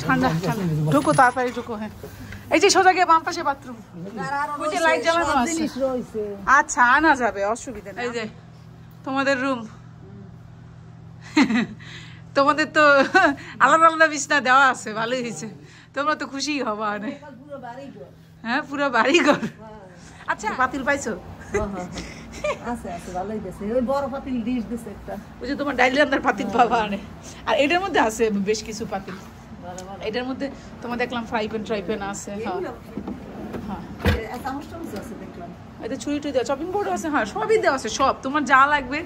ঠান্ডা ঠান্ডা ঢুকো তাড়াতাড়ি ঢুকো। হ্যাঁ এই যে সোজা গিয়ে বাম পাশে বাথরুম, ওই যে লাইট জ্বালানো আছে। আচ্ছা আনা যাবে, অসুবিধা নেই। এই যে তোমাদের রুম, তোমাদের তো আলাদা আলাদা বিছনা দেওয়া আছে, ভালোই হয়েছে, তোমরা তো খুশি হবা অনেক। হ্যাঁ পুরো বাড়ি ঘর। আচ্ছা পাতিল পাইছো? ওই যে তোমার ডাইলি রান্নার পাতিল পাবা অনেক। আর এটার মধ্যে আছে বেশ কিছু পাতিল, এটার মধ্যে তোমার দেখলাম ফ্রাই প্যান ট্রাই প্যান আছে। হ্যাঁ হ্যাঁ এটা ছুরি টুরি দেওয়া, চপিং বোর্ড আছে। হ্যাঁ সবই দেওয়া আছে, সব তোমার যা লাগবে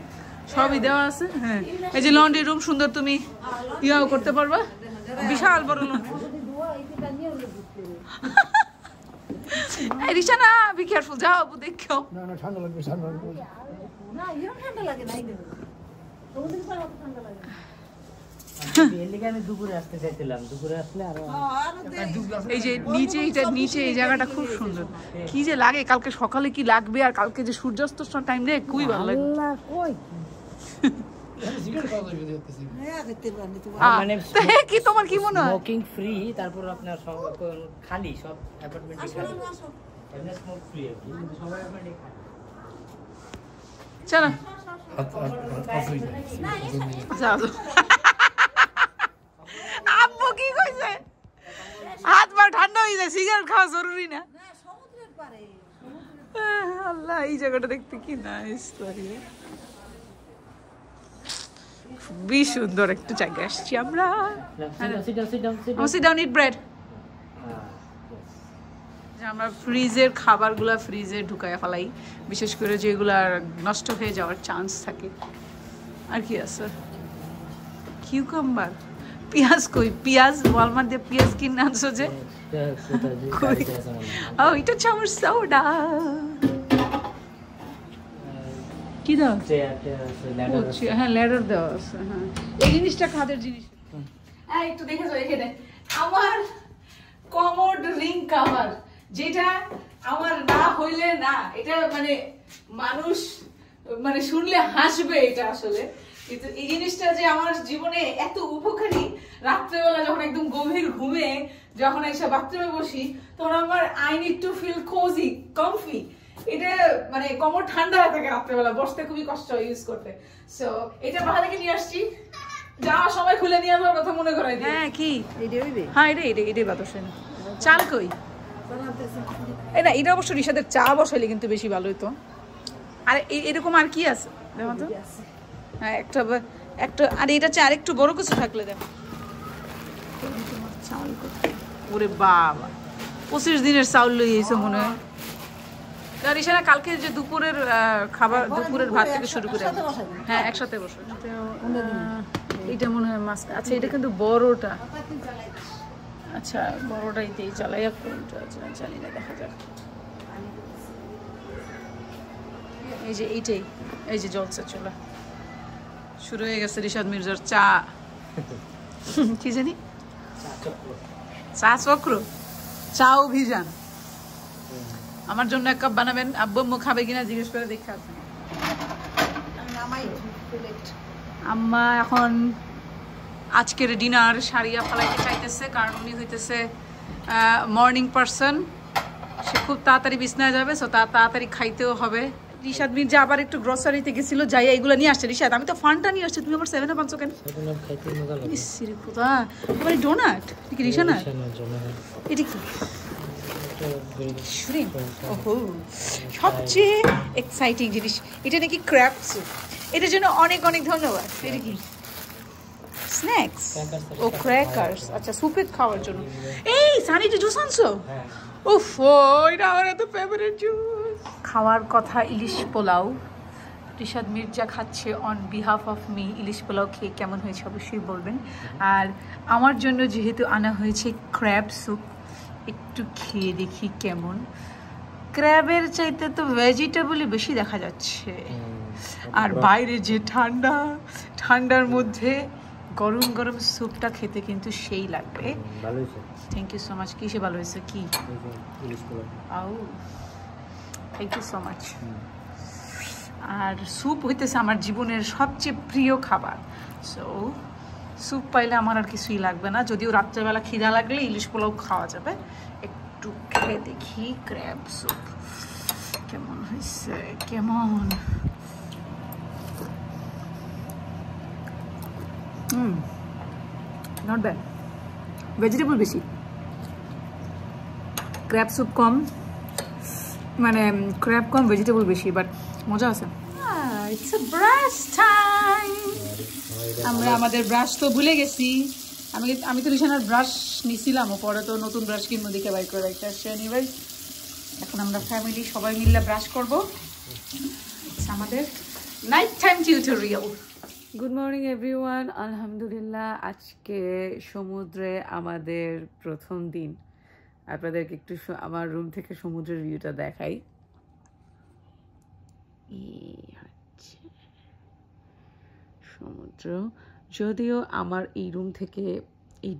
সবই দেওয়া আছে। হ্যাঁ এই যে লন্ড্রি রুম সুন্দর, তুমি ইয়াও করতে পারবা, বিশাল বড় এই রিশানা বি কেয়ারফুল, যাও দেখো। না না ঠান্ডা লাগবে, ঠান্ডা লাগবে না, এরকম ঠান্ডা লাগে না। তোমাদের পারে কত ঠান্ডা লাগে? আমি দুপুরে আসতে চাইছিলাম, দুপুরে আসলে আরো এই যে নিচে, এটা নিচে এই জায়গাটা খুব সুন্দর। কি যে লাগে, কালকে সকালে কি লাগবে, আর কালকে যে সূর্যাস্ত টাইম রে খুবই ভালো লাগে। কি তোমার কি মনে হয়? স্মোকিং ফ্রি, তারপর আপনার খালি সব অ্যাপার্টমেন্টে খালি, এমনি স্মোক ফ্রি আর কি, সবাই অ্যাপার্টমেন্টে খালি। চলো আব্বু কি কইছে? হাত পা ঠান্ডা হয়ে যায়, সিগারেট খাওয়া জরুরি না? আল্লাহ এই জায়গাটা দেখতে কি নাইস লাগে, খুবই সুন্দর একটা জায়গা আসছি আমরা। আমরা ফ্রিজের খাবারগুলা ফ্রিজে ঢুকায় ফেলাই, বিশেষ করে যেগুলো নষ্ট হয়ে যাওয়ার চান্স থাকে। আর কি আছে? কিউকাম্বার, পেঁয়াজ কই? পেঁয়াজ ওয়ালমার্ট দিয়ে পেঁয়াজ কিনে আনছো যে? ও এটা হচ্ছে আমার সোডা। কি দাও? হ্যাঁ ল্যাডার দেওয়া আছে। হ্যাঁ এই জিনিসটা খাদের জিনিস। হ্যাঁ একটু দেখেছো এখানে আমার কমোড রিং কভার, যেটা আমার না হইলে না, এটা মানে মানুষ মানে শুনলে হাসবে এটা আসলে, কিন্তু এই জিনিসটা যে আমার জীবনে এত উপকারী। রাত্রেবেলা যখন একদম গভীর ঘুমে যখন এসে বাথরুমে বসি, তখন আমার I need to feel cozy comfy. এটা মানে কোমর ঠান্ডা হয়ে থাকে রাত্রেবেলা, বসতে খুবই কষ্ট হয় ইউজ করতে। সো এটা বাসা থেকে নিয়ে আসছি, যাওয়ার সময় খুলে নিয়ে যাওয়ার কথা মনে করাই দিই। হ্যাঁ কি হ্যাঁ এটাই বাতাসে না। চাল কই? এই না এটা অবশ্য রিশাদের চা বসাইলে কিন্তু বেশি ভালো হইতো। আর এরকম আর কি আছে দেখো তো? হ্যাঁ একটা একটা, আর এটা চা আর একটু বড় কিছু থাকলে দেখো। চাল ওরে বাবা 25 দিনের চাউল লই এসে মনে হয়। রিশানা কালকে যে দুপুরের খাবার, দুপুরের ভাত থেকে শুরু করে হ্যাঁ একসাথে বসে। এটা মনে হয় মাছ। আচ্ছা এটা কিন্তু বড়টা, আচ্ছা বড়টাই দিয়ে চালাই, জানি না, দেখা যাক। এই যে এইটাই, এই যে জলসা চুলা শুরু হয়ে গেছে রিশাদ মির্জার চা। কি জানি চা চক্র, চা অভিযান। আমার জন্য এক কাপ বানাবেন, আব্বু আম্মু খাবে কিনা জিজ্ঞেস করে দেখে আসেন। আম্মা এখন আজকের ডিনার সারিয়া ফেলাইতে চাইতেছে, কারণ উনি হইতেছে মর্নিং পারসন, সে খুব তাড়াতাড়ি বিছনায় যাবে, সো তাড়াতাড়ি খাইতেও হবে। রিশাদ মির্জা আবার একটু গ্রসারিতে গেছিল, যাই এইগুলো নিয়ে আসছে। রিশাদ আমি তো ফানটা নিয়ে আসছি, তুমি আমার 7 আপ আনছো কেন? ডোনাট কি রিশানা? এটা কি? সবচেয়ে এক্সাইটিং জিনিস এটা নাকি ক্র্যাব স্যুপ। এটার জন্য অনেক অনেক ধন্যবাদ। এটা কি? স্ন্যাক্স ও ক্র্যাকার্স। আচ্ছা স্যুপে খাওয়ার জন্য। এই সানিটা জুস আনছো? উফ এটা আমার এত ফেভারিট জুস। খাওয়ার কথা ইলিশ পোলাও। রিশাদ মির্জা খাচ্ছে অন বিহাফ অফ মি। ইলিশ পোলাও খেয়ে কেমন হয়েছে অবশ্যই বলবেন। আর আমার জন্য যেহেতু আনা হয়েছে ক্র্যাব স্যুপ, একটু খেয়ে দেখি কেমন। ক্র্যাবের চাইতে তো ভেজিটেবলই বেশি দেখা যাচ্ছে। আর বাইরে যে ঠান্ডা, ঠান্ডার মধ্যে গরম গরম স্যুপটা খেতে কিন্তু সেই লাগবে। Thank you so much. কিসে ভালো হয়েছে? কি? আও থ্যাংক ইউ সো মাচ। আর স্যুপ হইতেছে আমার জীবনের সবচেয়ে প্রিয় খাবার। সো স্যুপ পাইলে আমার আর কিছুই লাগবে না, যদিও রাত্রেবেলা খিদা লাগলে ইলিশ পোলাও খাওয়া যাবে। একটু খেয়ে দেখি ক্র্যাব স্যুপ কেমন হয়েছে, কেমন। নট ব্যাড, ভেজিটেবল বেশি, ক্র্যাব স্যুপ কম, মানে ক্র্যাব কম ভেজিটেবল বেশি, বাট মজা আছে। It's a brush time. আমরা আমাদের ব্রাশ তো ভুলে গেছি। আমি তো রিশানার ব্রাশ নিছিলাম, পরে তো নতুন ব্রাশ কিনবো দিকে বাইর করে রাখতে আসছে। এনিওয়ে এখন আমরা ফ্যামিলি সবাই মিলে ব্রাশ করব। আমাদের night time tutorial. Good morning everyone. আলহামদুলিল্লাহ, আজকে সমুদ্রে আমাদের প্রথম দিন। আপনাদেরকে একটু আমার রুম থেকে সমুদ্রের ভিউটা দেখাই। সমুদ্র, যদিও আমার এই রুম থেকে এই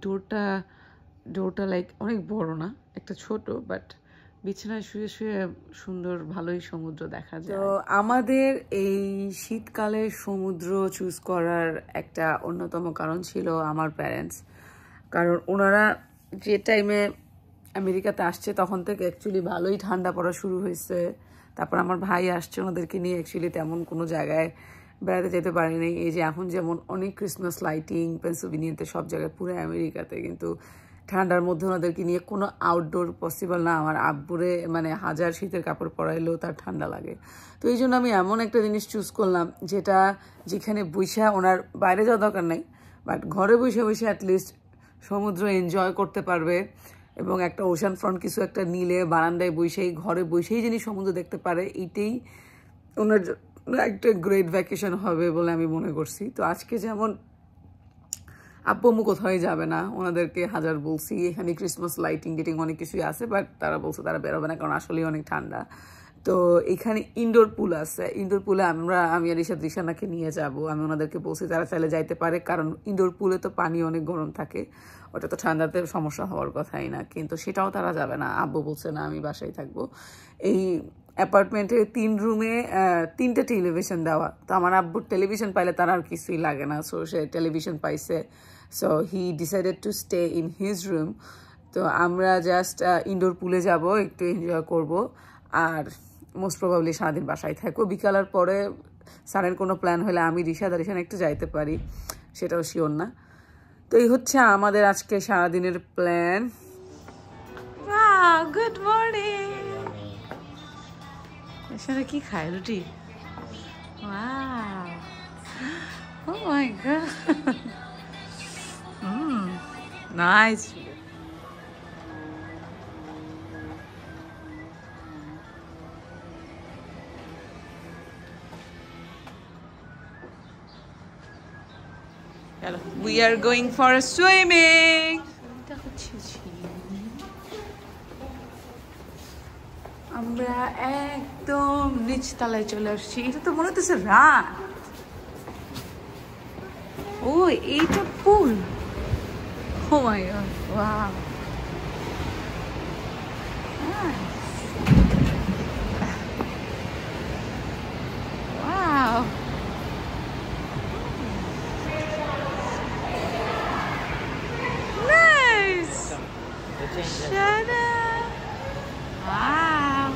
ডোরটা লাইক অনেক বড় না, একটা ছোট, বাট বিছানায় শুয়ে শুয়ে সুন্দর ভালোই সমুদ্র দেখা যায়। তো আমাদের এই শীতকালে সমুদ্র চুজ করার একটা অন্যতম কারণ ছিল আমার প্যারেন্টস, কারণ ওনারা যে টাইমে আমেরিকাতে আসছে তখন থেকে অ্যাকচুয়ালি ভালোই ঠান্ডা পড়া শুরু হয়েছে। তারপর আমার ভাই আসছে, ওনাদেরকে নিয়ে অ্যাকচুয়ালি তেমন কোনো জায়গায় বেড়াতে যেতে পারিনি। এই যে এখন যেমন অনেক ক্রিসমাস লাইটিং পেনসিলভেনিয়াতে, সব জায়গায়, পুরো আমেরিকাতে, কিন্তু ঠান্ডার মধ্যে ওনাদেরকে নিয়ে কোনো আউটডোর পসিবল না। আমার আব্বুরে মানে হাজার শীতের কাপড় পরাইলেও তার ঠান্ডা লাগে। তো এই জন্য আমি এমন একটা জিনিস চুজ করলাম যেখানে বৈশা ওনার বাইরে যাওয়া দরকার নাই, বাট ঘরে বসে বসে অ্যাটলিস্ট সমুদ্র এনজয় করতে পারবে, এবং একটা ওশান ফ্রন্ট কিছু একটা নিলে বারান্দায় বসেই, ঘরে বসেই যিনি সমুদ্র দেখতে পারে, এইটাই ওনার একটা গ্রেট ভ্যাকেশন হবে বলে আমি মনে করছি। তো আজকে যেমন আব্বু আম্মু কোথাও যাবে না, ওনাদেরকে হাজার বলছি এখানে ক্রিসমাস লাইটিং গেটিং অনেক কিছুই আছে, বাট তারা বলছে তারা বেরোবে না, কারণ আসলেই অনেক ঠান্ডা। তো এখানে ইনডোর পুল আছে, ইনডোর পুলে আমি আর রিশানাকে নিয়ে যাব। আমি ওনাদেরকে বলছি তারা চাইলে যাইতে পারে, কারণ ইনডোর পুলে তো পানি অনেক গরম থাকে, ওটা তো ঠান্ডাতে সমস্যা হওয়ার কথাই না, কিন্তু সেটাও তারা যাবে না। আব্বু বলছে না, আমি বাসায় থাকবো। এই অ্যাপার্টমেন্টে 3 রুমে 3টে টেলিভিশন দেওয়া, তো আমার আব্বুর টেলিভিশন পাইলে তার আর কিছুই লাগে না, সো সে টেলিভিশন পাইছে। So he decided to stay in his room. তো আমরা জাস্ট ইনডোর পুলে যাব, একটু এনজয় করব, আর মোস্ট প্রবাবলি সারাদিন বাসায় থাকবো। বিকালের পরে সাডেন কোনো প্ল্যান হলে আমি রিশান একটু যাইতে পারি, সেটাও শিওর না। তো এই হচ্ছে আমাদের আজকে সারাদিনের প্ল্যান। Good morning. এখানে কি খায়? রুটি? Oh my God, nice. We are going for a swimming. আমরা একদম নিচতলায় চলে আসছি। এটা তো মনে হচ্ছে রাত। ও, এইটা pool. Oh my God, wow. Wow, nice. Shut up. Wow.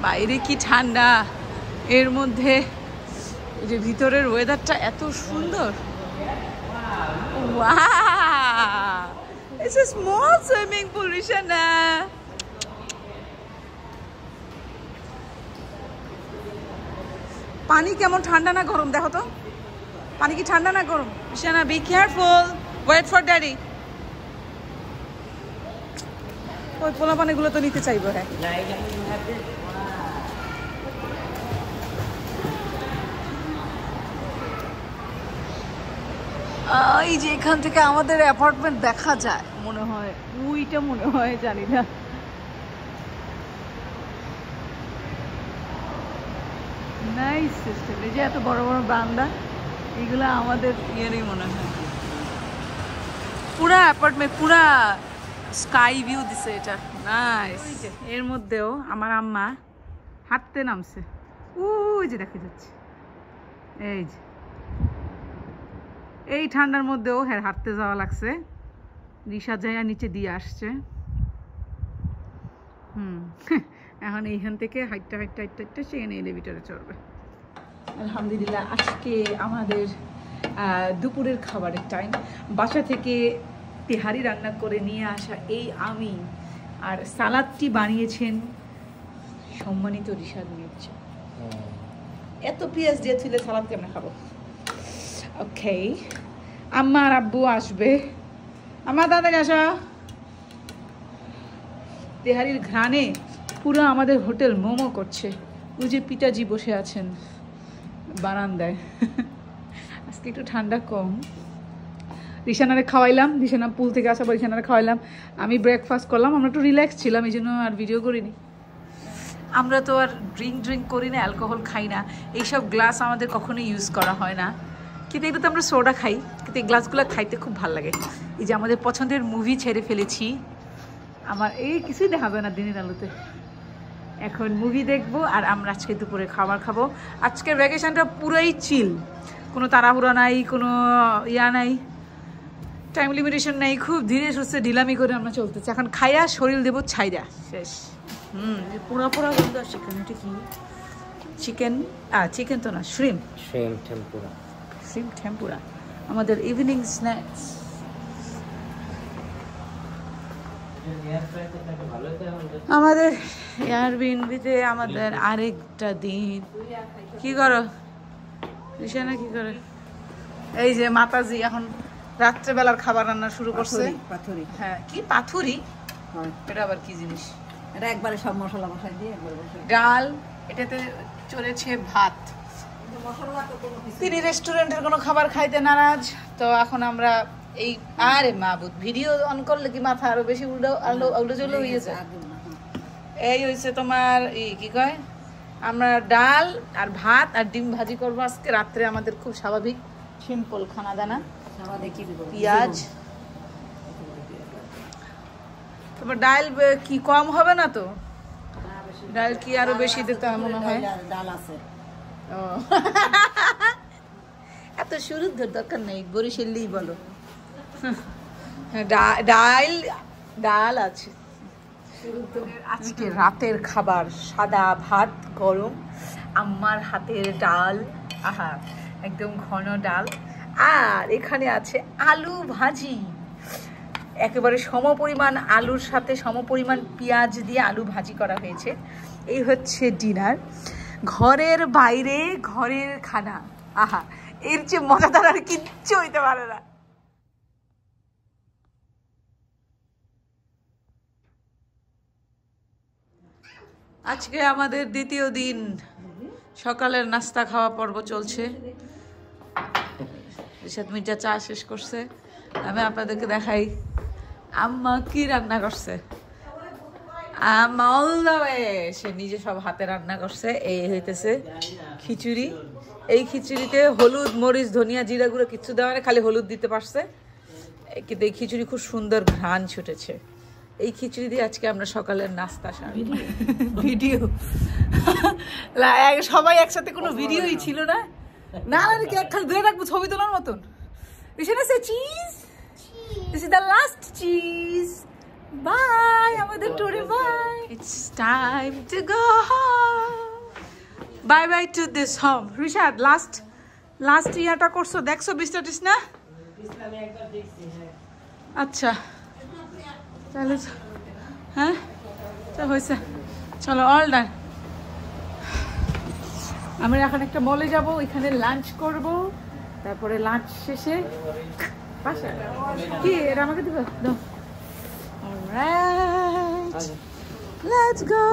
বাইরে কি ঠান্ডা, এর মধ্যে এই যে ভিতরের ওয়েদারটা এত সুন্দর। Wow, it's a small swimming pool, Rishana. পানি কেমন, ঠান্ডা না গরম দেখো তো? পানি কি ঠান্ডা না গরম? Rishana, be careful, wait for daddy. ওই পোলা পানিগুলো তো নিতে চাইবো। হ্যাঁ, এই যে এখান থেকে আমাদের অ্যাপার্টমেন্ট দেখা যায় মনে হয়, ওইটা মনে হয়, জানি না। Nice system. এই যে এত বড় বড় বারান্দা, এগুলো আমাদের ইয়েরই মনে হয়। পুরা অ্যাপার্টমেন্ট, পুরা স্কাই ভিউ দিছে এটা, নাইস। এর মধ্যেও আমার আম্মা হাঁটতে নামছে, ওই যে দেখা যাচ্ছে, এই যে এই ঠান্ডার মধ্যেও হ্যাঁ হাঁটতে যাওয়া লাগছে। রিশা যাইয়া নিচে দিয়ে আসছে। এখন এইখান থেকে হাইটটা সেখানে এলিভেটরে চড়বে। আলহামদুলিল্লাহ, আজকে আমাদের দুপুরের খাবারের টাইম। বাসা থেকে তেহারি রান্না করে নিয়ে আসা এই আমি, আর সালাদটি বানিয়েছেন সম্মানিত রিশাদ মির্জা। এত পেঁয়াজ দিয়ে তুলে সালাদ কেমন খাবো? ওকে, আম্মা আর আব্বু আসবে। আমার দাদাকে আসা, তেহারির ঘ্রাণে পুরো আমাদের হোটেল মোমো করছে। ওই যে পিতাজি বসে আছেন বারান্দায়। আজকে একটু ঠান্ডা কম। রিশানারে খাওয়াইলাম, রিশানা পুল থেকে আসার পর রিশানারে খাওয়াইলাম। আমি ব্রেকফাস্ট করলাম, আমরা একটু রিল্যাক্স ছিলাম, এই জন্য আর ভিডিও করিনি। আমরা তো আর ড্রিঙ্ক করি না, অ্যালকোহল খাই না, এইসব গ্লাস আমাদের কখনোই ইউজ করা হয় না। কিন্তু এগুলো তো আমরা সোডা খাই, কিন্তু এই গ্লাসগুলো খাইতে খুব ভালো লাগে। এই যে আমাদের পছন্দের মুভি ছেড়ে ফেলেছি, আমার এই কিছুই দেখাবে না দিনের আলোতে। এখন মুভি দেখবো আর আমরা আজকে দুপুরে খাবার খাবো। আজকের ভ্যাকেশনটা পুরোই চিল, কোনো তাড়াহুড়া নাই, কোনো ইয়া নাই, টাইম লিমিটেশন নাই, খুব ধীরে সুস্থে ঢিলামি করে আমরা চলতেছি। এখন খাইয়া শরীর দেবো ছাইরা শেষ। পোড়া পোড়া গন্ধ আসছে। এটা কি চিকেন? চিকেন তো না, শ্রিম টেম্পুরা, আমাদের ইভিনিং স্ন্যাক্স। আমাদের এয়ারবিএনবিতে আমাদের আরেকটা দিন। কি করো রিশানা, কি করে? এই যে মাতাজি এখন রাত্রেবেলার খাবার রান্না শুরু করছে। পাথুরি, হ্যাঁ কি পাথুরি? এটা আবার কি জিনিস? এটা একবারে সব মশলা মশলা দিয়ে ডাল, এটাতে চলেছে ভাত। তিনি রেস্টুরেন্টের কোনো খাবার খাইতে নারাজ, তো এখন আমরা এই আরে মাবুদ ভিডিও অন করলে কি মাথা আরো বেশি উল্টো চলে হয়ে যায়। এই হয়েছে তোমার কি কয়, আমরা ডাল আর ভাত আর ডিম ভাজি করবো আজকে রাত্রে। আমাদের খুব স্বাভাবিক সিম্পল খানা দানা, পেঁয়াজ। তোমার ডাল কি কম হবে না তো? ডাল কি আরো বেশি দিতে মনে হয়? ডাল আছে, এত শুরুর দরকার নেই, বরিশালেই বলো। ডাল আছে। আজকে রাতের খাবার সাদা ভাত গরম, আম্মার হাতের ডাল, আহা একদম ঘন ডাল, আর এখানে আছে আলু ভাজি। একেবারে সমপরিমাণ আলুর সাথে সমপরিমাণ পেঁয়াজ দিয়ে আলু ভাজি করা হয়েছে। এই হচ্ছে ডিনার, ঘরের বাইরে ঘরের খানা। আহা, এর চেয়ে মজাদার আর কিচ্ছু হইতে পারে না। আজকে আমাদের দ্বিতীয় দিন, সকালের নাস্তা খাওয়া পর্ব চলছে। রিশাদ মির্জা চা শেষ করছে, আমি আপনাদেরকে দেখাই আম্মা কি রান্না করছে। আম্মা অল দ্য ওয়ে সে নিজে সব হাতে রান্না করছে। এই হইতেছে খিচুড়ি। এই খিচুড়িতে হলুদ মরিচ ধনিয়া জিরা গুঁড়ো কিচ্ছু দেওয়া নেই, খালি হলুদ দিতে পারছে, কিন্তু এই খিচুড়ি খুব সুন্দর ঘ্রাণ ছুটেছে। এই খিচুড়ি দিয়ে আজকে আমরা সকালের নাস্তা সারি। ভিডিও সবাই একসাথে কোনো ভিডিওই ছিল না, না খালি ধরে রাখবো ছবি তোলার মতন। Cheese, this is the last cheese. Bye, আমাদের টুরে by. It's time to go home. Bye bye to this home. Rishad last ইয়াটা করছো, দেখছো বিস্তারিস না? আমি একবার দেখছি। আচ্ছা তাহলে হ্যাঁ তো হয়েছে, চলো অল ডান। আমরা এখন একটা মলে যাব, এখানে লাঞ্চ করব, তারপরে লাঞ্চ শেষে কি এটা আমাকে দিবে দাও। Alright, let's go.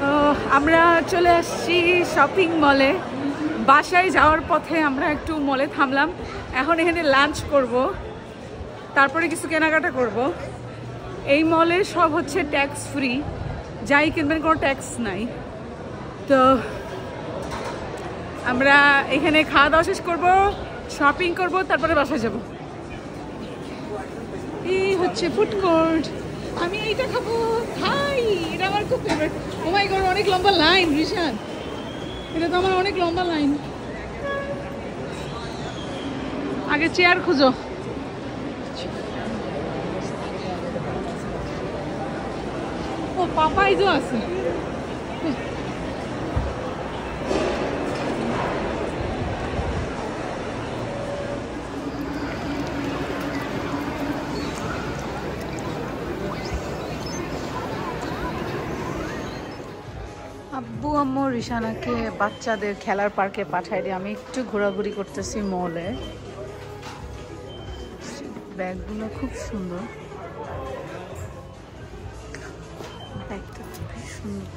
তো আমরা চলে আসছি শপিং মলে। বাসায় যাওয়ার পথে আমরা একটু মলে থামলাম, এখন এখানে লাঞ্চ করব, তারপরে কিছু কেনাকাটা করব। এই মলে সব হচ্ছে ট্যাক্স ফ্রি, যাই কিনবেন কোনো ট্যাক্স নাই। তো আমরা এখানে খাওয়া দাওয়া শেষ করবো, শপিং করব, তারপরে বাসায় যাব। এই হচ্ছে ফুড কোর্ট। আমি এইটা খাবো ভাই, এটা আমার খুব ফেভারিট। ও মাই গড, অনেক লম্বা লাইন রিশান, এটা তো আমার অনেক লম্বা লাইন। আগে চেয়ার খুঁজো। ও পাপাইজও আছে। আব্বু আম্মু রিশানাকে বাচ্চাদের খেলার পার্কে পাঠাই দিয়ে আমি একটু ঘোরাঘুরি করতেছি মলে। ব্যাগগুলো খুব সুন্দর, ব্যাগটা খুব সুন্দর।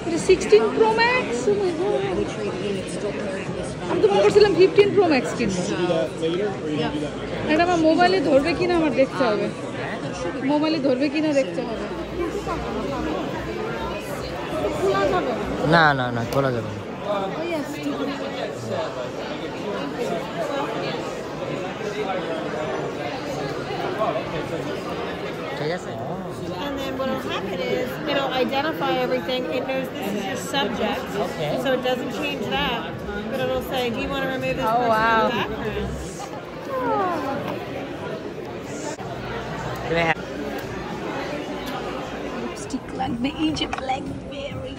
এটা 16 Pro Max। আমি তো মনে করছিলাম 15 Pro Max কিনবো। এটা আমার মোবাইলে ধরবে কিনা আমার দেখতে হবে, মোবাইলে ধরবে কিনা দেখতে হবে। না না না, খোলা যাবে না। ঠিক আছে। And then what will happen is it'll identify everything. It knows this is your subject, Okay. so it doesn't change that. But it'll say, do you want to remove this Oh, person wow. from the background? Lipstick লাগবে, এই যে blackberry।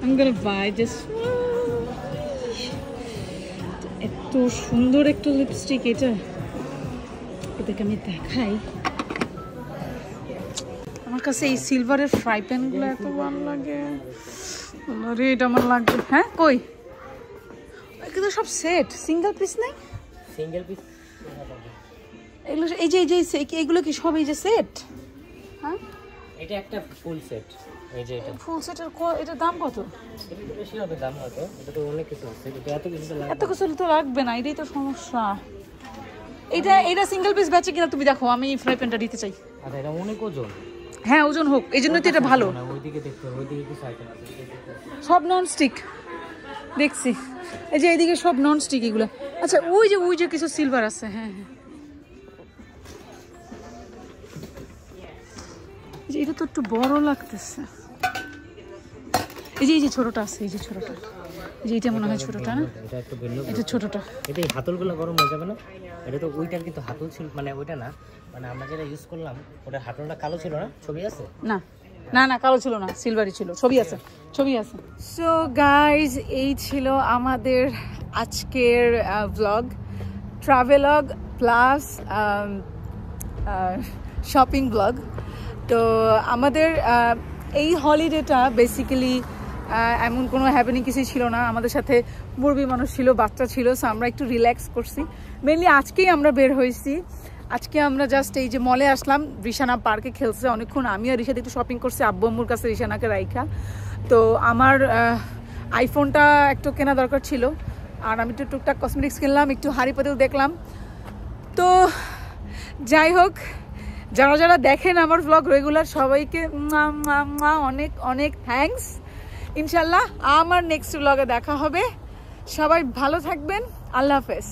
I'm gonna buy this one. এত সুন্দর একটা lipstick এটা, এটাকে আমি দেখাই। আমার কাছে এই সিলভারের ফ্রাই প্যানগুলো এত ভালো লাগে। আরে এটা আমার লাগবে। হ্যাঁ কই, এগুলো সব সেট, সিঙ্গেল পিস নেই? সিঙ্গেল পিস এগুলো এই যে এইগুলো কি সব এই যে সেট? হ্যাঁ, এটা একটা ফুল সেট। এই যে এটা ফুল সেটের এটার দাম কত? এটা তো বেশি হবে দাম হয়তো, এটা তো অনেক কিছু আছে, এটা এত কিছু তো লাগবে। এত কিছু তো লাগবে না, এটাই তো সমস্যা। এটা সিঙ্গেল পিস বেচে কিনা তুমি দেখো, আমি ফ্রাই প্যানটা দিতে চাই। আচ্ছা, এটা অনেক ওজন। হ্যাঁ ওজন হোক, এই জন্যই তো এটা ভালো। না, ওইদিকে দেখতে হবে, ওইদিকে কিছু আইটেম আছে। সব নন স্টিক দেখছি, এই যে এইদিকে সব নন স্টিক এগুলো। আচ্ছা ওই যে কিছু সিলভার আছে। হ্যাঁ হ্যাঁ, এটা তো একটু বড় লাগতেছে। এই যে ছোটটা আছে, এই যে ছোটটা, এই যে এটা মনে হয় ছোটটা না? এটা একটু ভিন্ন, এটা ছোটটা। এটা এই হাতলগুলো গরম হয়ে যাবে না? এটা তো ওইটার কিন্তু হাতল ছিল, মানে ওইটা না, মানে আমরা যেটা ইউজ করলাম ওটার হাতলটা কালো ছিল না? ছবি আছে? না না না, কালো ছিল না, সিলভারই ছিল। ছবি আছে, ছবি আছে। সো গাইজ, এই ছিল আমাদের আজকের blog, travelogue plus shopping blog. তো আমাদের এই হলিডেটা বেসিক্যালি এমন কোনো হ্যাপেনিং কিছুই ছিল না। আমাদের সাথে মুরবি মানুষ ছিল, বাচ্চা ছিল, সো আমরা একটু রিল্যাক্স করছি। মেনলি আজকেই আমরা বের হয়েছি। আজকে আমরা জাস্ট এই যে মলে আসলাম, রিশানা পার্কে খেলছে অনেকক্ষণ, আমিও রিশাদ একটু শপিং করছি আব্বু আম্মুর কাছে রিশানাকে রাইখা। তো আমার আইফোনটা একটু কেনা দরকার ছিল, আর আমি একটু টুকটাক কসমেটিক্স কিনলাম, একটু হাঁড়ি পাতিল দেখলাম। তো যাই হোক, যারা যারা দেখেন আমার ব্লগ রেগুলার, সবাইকে অনেক অনেক থ্যাঙ্কস। ইনশাল্লাহ আমার নেক্সট ব্লগে দেখা হবে। সবাই ভালো থাকবেন, আল্লাহ হাফেজ।